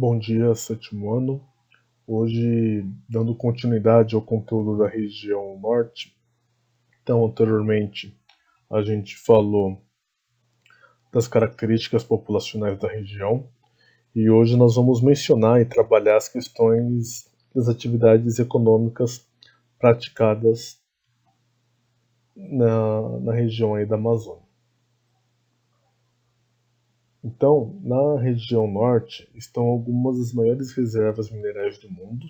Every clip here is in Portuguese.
Bom dia, sétimo ano. Hoje, dando continuidade ao conteúdo da região norte. Então, anteriormente, a gente falou das características populacionais da região e hoje nós vamos mencionar e trabalhar as questões das atividades econômicas praticadas na região aí da Amazônia. Então, na região norte estão algumas das maiores reservas minerais do mundo.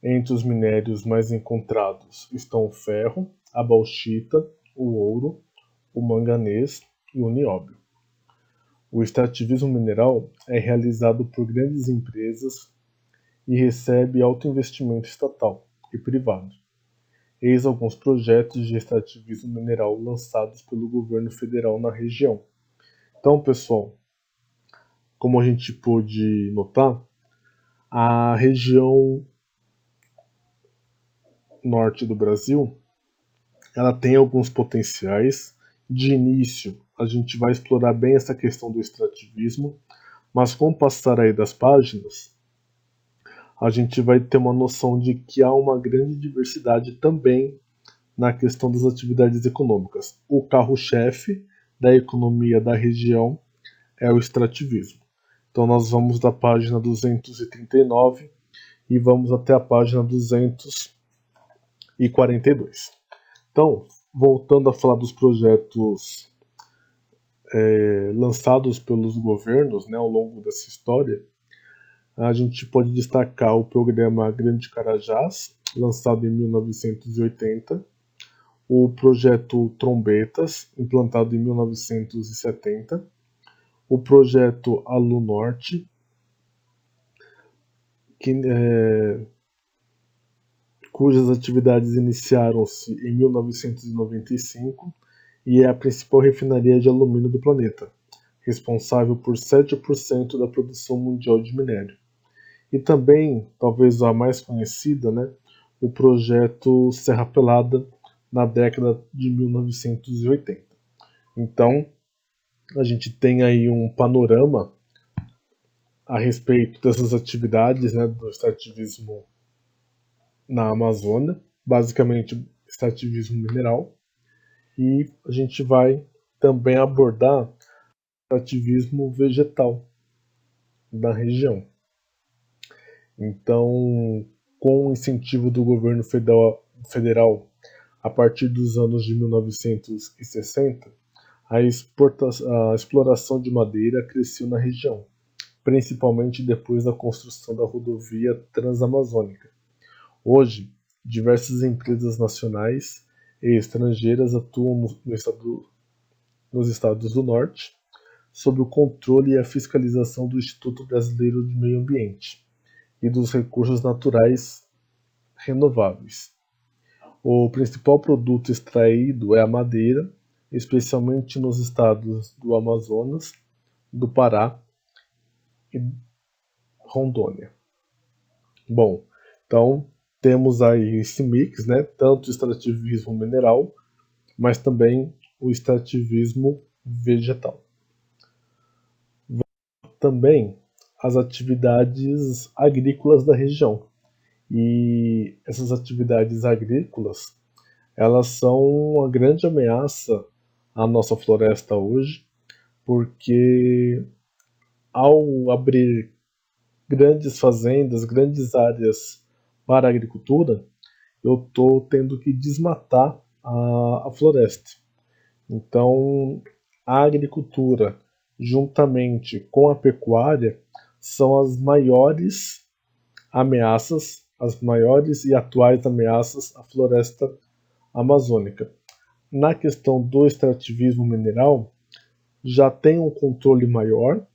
Entre os minérios mais encontrados estão o ferro, a bauxita, o ouro, o manganês e o nióbio. O extrativismo mineral é realizado por grandes empresas e recebe alto investimento estatal e privado. Eis alguns projetos de extrativismo mineral lançados pelo governo federal na região. Então, pessoal, como a gente pôde notar, a região norte do Brasil ela tem alguns potenciais. De início, a gente vai explorar bem essa questão do extrativismo, mas com o passar aí das páginas, a gente vai ter uma noção de que há uma grande diversidade também na questão das atividades econômicas. O carro-chefe da economia da região é o extrativismo. Então nós vamos da página 239 e vamos até a página 242. Então, voltando a falar dos projetos lançados pelos governos, né, ao longo dessa história, a gente pode destacar o programa Grande Carajás, lançado em 1980, o projeto Trombetas, implantado em 1970, o projeto Alu Norte, cujas atividades iniciaram-se em 1995 e é a principal refinaria de alumínio do planeta, responsável por 7% da produção mundial de minério. E também, talvez a mais conhecida, né, o projeto Serra Pelada, na década de 1980. Então, a gente tem aí um panorama a respeito dessas atividades, né, do extrativismo na Amazônia, basicamente extrativismo mineral, e a gente vai também abordar o extrativismo vegetal da região. Então, com o incentivo do governo federal a partir dos anos de 1960, a exploração de madeira cresceu na região, principalmente depois da construção da rodovia Transamazônica. Hoje, diversas empresas nacionais e estrangeiras atuam nos estados do norte, sob o controle e a fiscalização do Instituto Brasileiro de Meio Ambiente e dos Recursos Naturais Renováveis. O principal produto extraído é a madeira, especialmente nos estados do Amazonas, do Pará e Rondônia. Bom, então temos aí esse mix, né? Tanto o extrativismo mineral, mas também o extrativismo vegetal. Também as atividades agrícolas da região. E essas atividades agrícolas, elas são uma grande ameaça à nossa floresta hoje, porque ao abrir grandes fazendas, grandes áreas para a agricultura, eu estou tendo que desmatar a floresta. Então, a agricultura, juntamente com a pecuária, são as maiores ameaças, as maiores e atuais ameaças à floresta amazônica. Na questão do extrativismo mineral, já tem um controle maior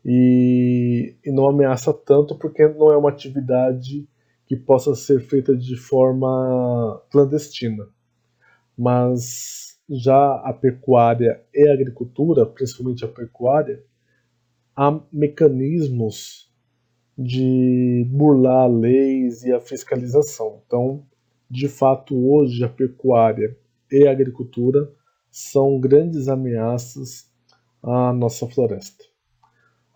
e não ameaça tanto porque não é uma atividade que possa ser feita de forma clandestina. Mas já a pecuária e a agricultura, principalmente a pecuária, há mecanismos de burlar leis e a fiscalização. Então, de fato, hoje a pecuária e a agricultura são grandes ameaças à nossa floresta.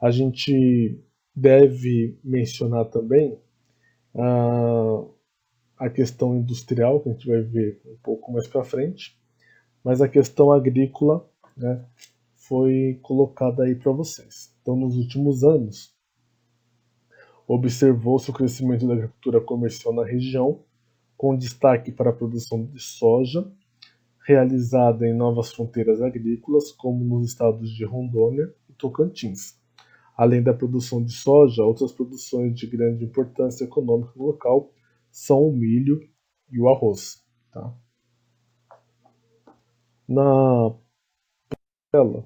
A gente deve mencionar também a questão industrial, que a gente vai ver um pouco mais para frente, mas a questão agrícola, né, foi colocada aí para vocês. Então, nos últimos anos, observou-se o crescimento da agricultura comercial na região, com destaque para a produção de soja, realizada em novas fronteiras agrícolas, como nos estados de Rondônia e Tocantins. Além da produção de soja, outras produções de grande importância econômica no local são o milho e o arroz. Tá? Na tela,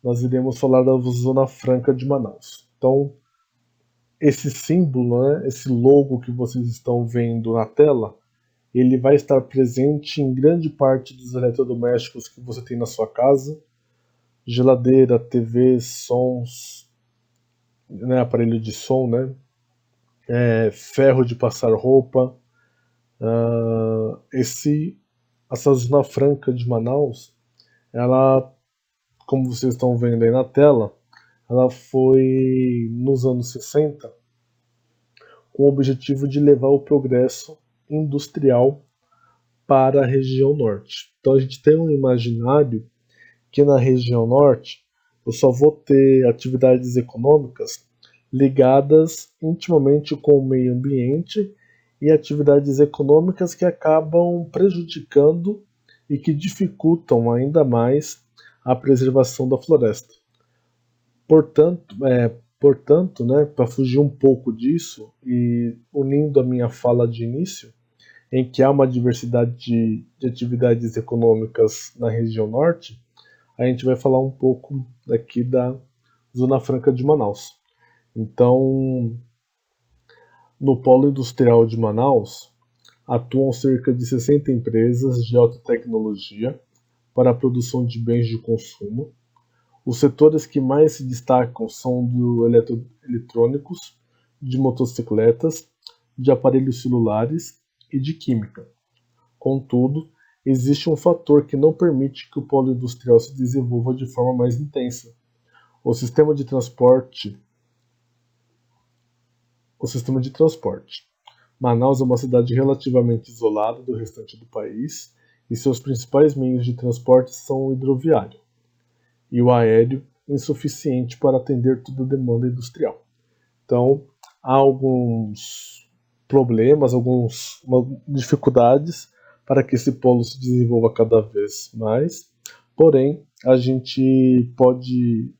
nós iremos falar da Zona Franca de Manaus. Então, esse símbolo, né, esse logo que vocês estão vendo na tela, ele vai estar presente em grande parte dos eletrodomésticos que você tem na sua casa: geladeira, TV, sons, né, aparelho de som, né, ferro de passar roupa. Essa Zona Franca de Manaus, ela, como vocês estão vendo aí na tela, ela foi nos anos 60 com o objetivo de levar o progresso industrial para a região norte. Então a gente tem um imaginário que na região norte eu só vou ter atividades econômicas ligadas intimamente com o meio ambiente e atividades econômicas que acabam prejudicando e que dificultam ainda mais a preservação da floresta. Portanto, né, para fugir um pouco disso e unindo a minha fala de início, em que há uma diversidade de atividades econômicas na região norte, a gente vai falar um pouco daqui da Zona Franca de Manaus. Então, no polo industrial de Manaus, atuam cerca de 60 empresas de alta tecnologia para a produção de bens de consumo. Os setores que mais se destacam são do eletrônicos, de motocicletas, de aparelhos celulares e de química. Contudo, existe um fator que não permite que o polo industrial se desenvolva de forma mais intensa: o sistema de transporte. Manaus é uma cidade relativamente isolada do restante do país e seus principais meios de transporte são o hidroviário e o aéreo, insuficiente para atender toda a demanda industrial. Então, há alguns problemas, algumas dificuldades para que esse polo se desenvolva cada vez mais. Porém, a gente pode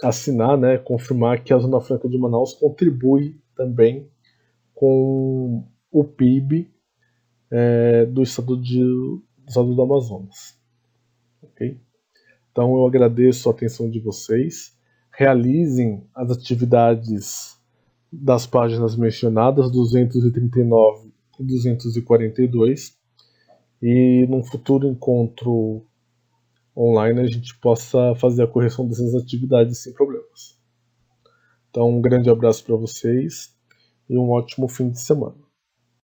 assinar, né, confirmar que a Zona Franca de Manaus contribui também com o PIB do estado do Amazonas. Okay? Então eu agradeço a atenção de vocês. Realizem as atividades das páginas mencionadas, 239 e 242, e num futuro encontro online a gente possa fazer a correção dessas atividades sem problemas. Então um grande abraço para vocês e um ótimo fim de semana.